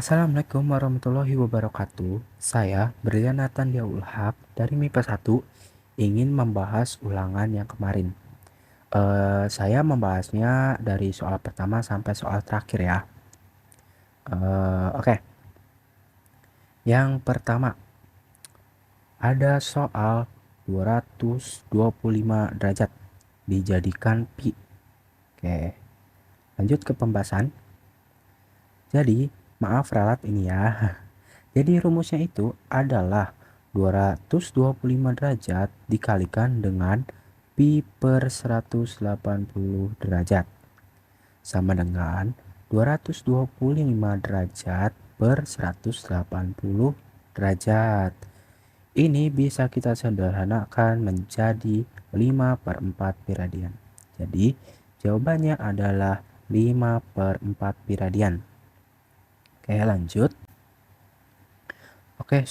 Assalamualaikum warahmatullahi wabarakatuh. Saya Brilian Nathan Diaul Haq dari MIPA 1 ingin membahas ulangan yang kemarin. Saya membahasnya dari soal pertama sampai soal terakhir ya. Oke. Yang pertama, ada soal 225 derajat dijadikan pi. Oke. Lanjut ke pembahasan. Jadi, maaf ralat ini ya. Jadi rumusnya itu adalah 225 derajat dikalikan dengan pi per 180 derajat sama dengan 225 derajat per 180 derajat. Ini bisa kita sederhanakan menjadi 5/4 pi radian. Jadi jawabannya adalah 5/4 pi radian. Oke, lanjut. Oke,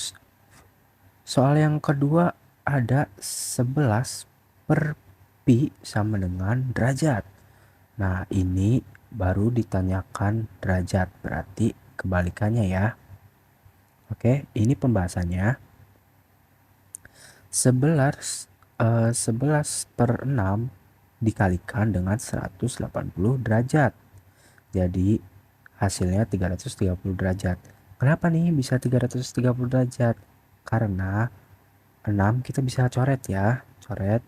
soal yang kedua ada 11 per pi sama dengan derajat. Nah, ini baru ditanyakan derajat, berarti kebalikannya ya. Oke, ini pembahasannya. 11 per 6 dikalikan dengan 180 derajat. Jadi hasilnya 330 derajat. Kenapa nih bisa 330 derajat? Karena 6 kita bisa coret ya. Coret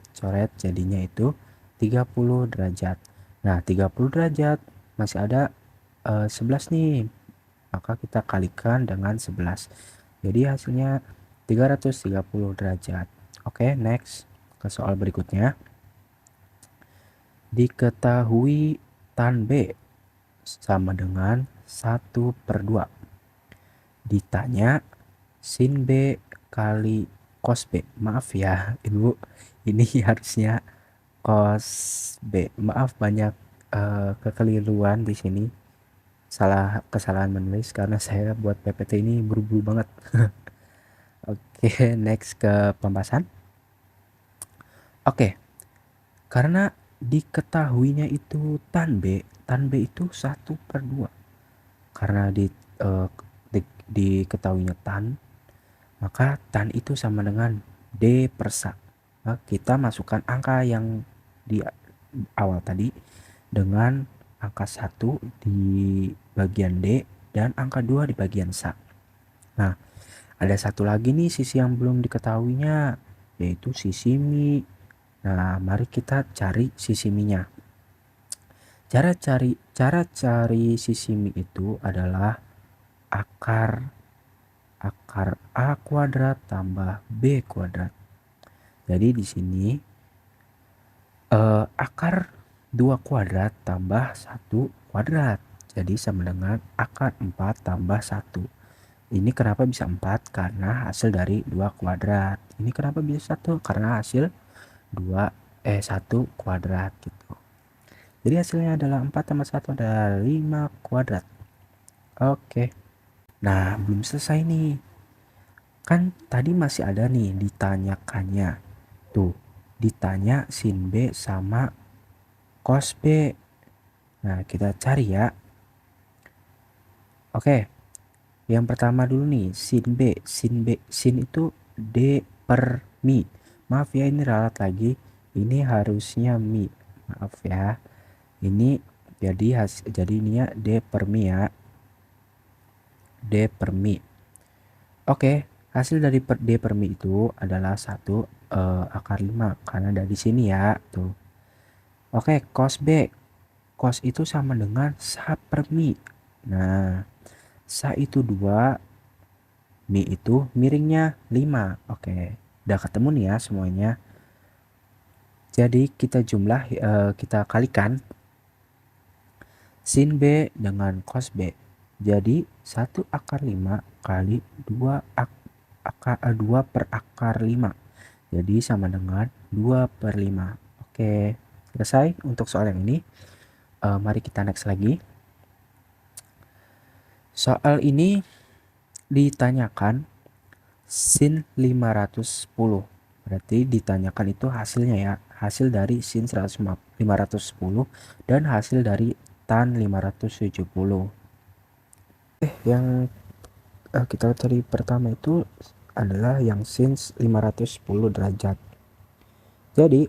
jadinya itu 30 derajat. Nah, 30 derajat masih ada 11 nih. Maka kita kalikan dengan 11. Jadi hasilnya 330 derajat. Oke, next ke soal berikutnya. Diketahui tan B sama dengan 1/2. Ditanya sin B kali cos B. Maaf ya Ibu, ini harusnya cos B. Maaf, banyak kekeliruan di sini. Kesalahan menulis karena saya buat PPT ini buru-buru banget. Oke, next ke pembahasan. Oke, karena diketahuinya itu tan B itu 1/2. Karena diketahuinya tan, maka tan itu sama dengan D per sa. Nah, kita masukkan angka yang di awal tadi dengan angka 1 di bagian D dan angka 2 di bagian sa. Nah, ada satu lagi nih sisi yang belum diketahuinya, yaitu sisi mi. Nah, mari kita cari sisi mi-nya. Cara cari sisi mi itu adalah akar A kuadrat tambah B kuadrat. Jadi di sini akar 2 kuadrat tambah 1 kuadrat. Jadi sama dengan akar 4 tambah 1. Ini kenapa bisa 4? Karena hasil dari 2 kuadrat. Ini kenapa bisa 1? Karena hasil 1 kuadrat gitu. Jadi hasilnya adalah 4 tambah 1 adalah 5 kuadrat. Oke. Nah, belum selesai nih. Kan tadi masih ada nih ditanyakannya. Tuh, ditanya sin B sama cos B. Nah, kita cari ya. Oke. Yang pertama dulu nih, sin B. Sin itu D per mi. Maaf ya, ini ralat lagi. Ini harusnya mi. Maaf ya. Ini jadi ini ya D per mi ya. D per mi. Oke, hasil dari D per mi itu adalah 1 akar 5 karena dari sini ya, tuh. Oke, cos B. Cos itu sama dengan sa per mi. Nah, sa itu 2, mi itu miringnya 5. Oke, udah ketemu nih ya semuanya. Jadi kita kita kalikan sin B dengan cos B. Jadi 1 akar 5 kali 2 per akar 5. Jadi sama dengan 2/5. Oke, selesai untuk soal yang ini. Mari kita next lagi. Soal ini ditanyakan sin 510. Berarti ditanyakan itu hasilnya ya. Hasil dari sin 510 dan hasil dari tan 570. yang kita cari pertama itu adalah yang sin 510 derajat. Jadi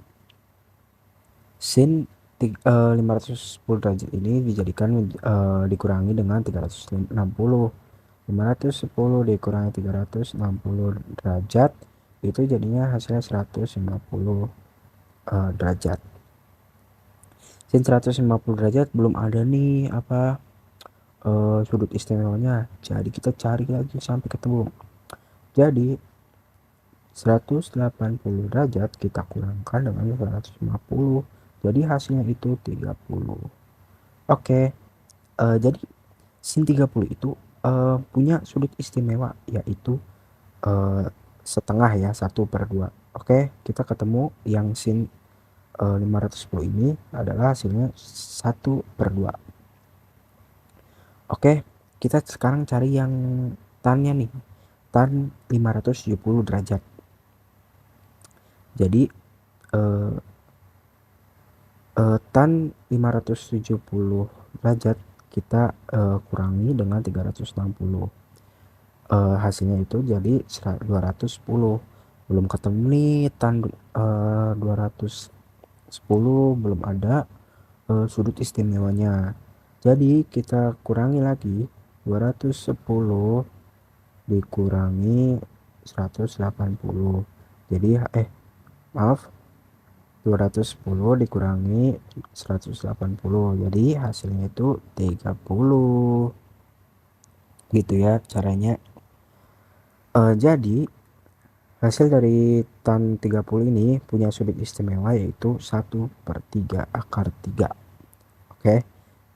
sin 510 derajat ini dijadikan dikurangi dengan 360. 510 dikurangi 360 derajat itu jadinya hasilnya 150 derajat. Sin 150 derajat belum ada nih apa sudut istimewanya, jadi kita cari lagi sampai ketemu. Jadi 180 derajat kita kurangkan dengan 150, jadi hasilnya itu 30. Oke, jadi sin 30 itu punya sudut istimewa yaitu setengah ya, 1/2. Oke, kita ketemu yang sin 510 ini adalah hasilnya 1/2. Oke, kita sekarang cari yang tannya nih, tan 570 derajat. Jadi tan 570 derajat kita kurangi dengan 360. Hasilnya itu jadi 210. Belum ketemu nih tan 210, belum ada sudut istimewanya. Jadi kita kurangi lagi, 210 dikurangi 180. Jadi maaf, 210 dikurangi 180. Jadi hasilnya itu 30. Gitu ya caranya. Jadi hasil dari tan 30 ini punya sudut istimewa yaitu 1/3 akar 3. Oke.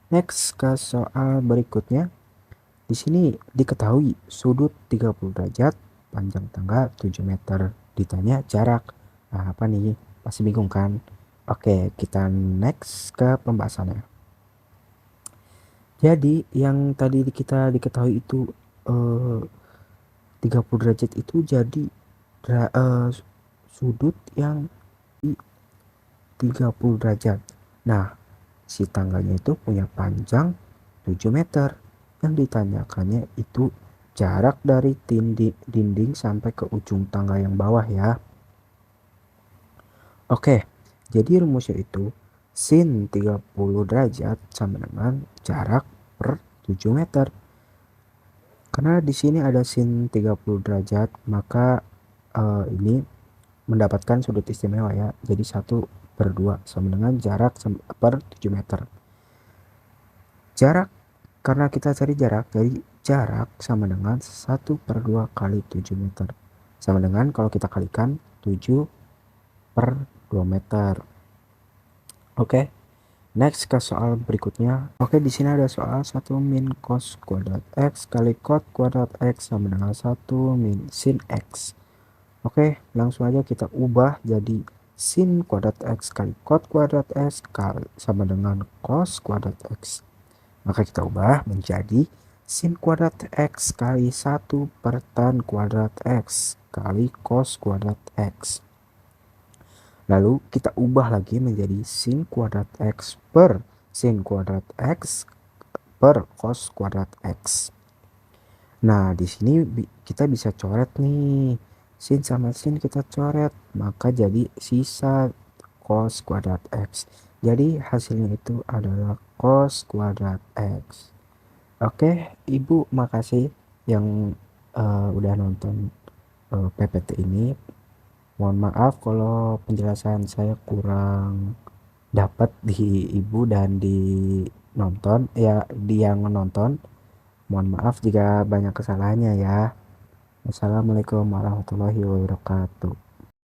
Next ke soal berikutnya. Di sini diketahui sudut 30 derajat, panjang tangga 7 meter. Ditanya jarak. Nah, apa nih? Masih bingung kan? Oke, kita next ke pembahasannya. Jadi yang tadi kita diketahui itu 30 derajat itu jadi sudut yang di 30 derajat. Nah, si tangganya itu punya panjang 7 meter. Yang ditanyakannya itu jarak dari dinding sampai ke ujung tangga yang bawah ya. Oke, jadi rumusnya itu sin 30 derajat sama dengan jarak per 7 meter. Karena di sini ada sin 30 derajat, maka ini mendapatkan sudut istimewa ya. Jadi 1/2 sama dengan jarak per 7 meter. Jarak, karena kita cari jarak, jadi jarak sama dengan 1/2 kali 7 meter. Sama dengan kalau kita kalikan 7/2 meter. Oke. Next ke soal berikutnya. Oke, di sini ada soal 1 min cos kuadrat x kali cot kuadrat x sama dengan 1 min sin x. Oke, langsung aja kita ubah jadi sin kuadrat x kali cot kuadrat x sama dengan cos kuadrat x. Maka kita ubah menjadi sin kuadrat x kali 1 per tan kuadrat x kali cos kuadrat x. Lalu kita ubah lagi menjadi sin kuadrat x per sin kuadrat x per cos kuadrat x. Nah, di sini kita bisa coret nih. Sin sama sin kita coret, maka jadi sisa cos kuadrat x. Jadi hasilnya itu adalah cos kuadrat x. Oke, Ibu makasih yang udah nonton PPT ini. Mohon maaf kalau penjelasan saya kurang dapat di Ibu dan di nonton ya, di yang menonton. Mohon maaf jika banyak kesalahannya ya. Wassalamualaikum warahmatullahi wabarakatuh.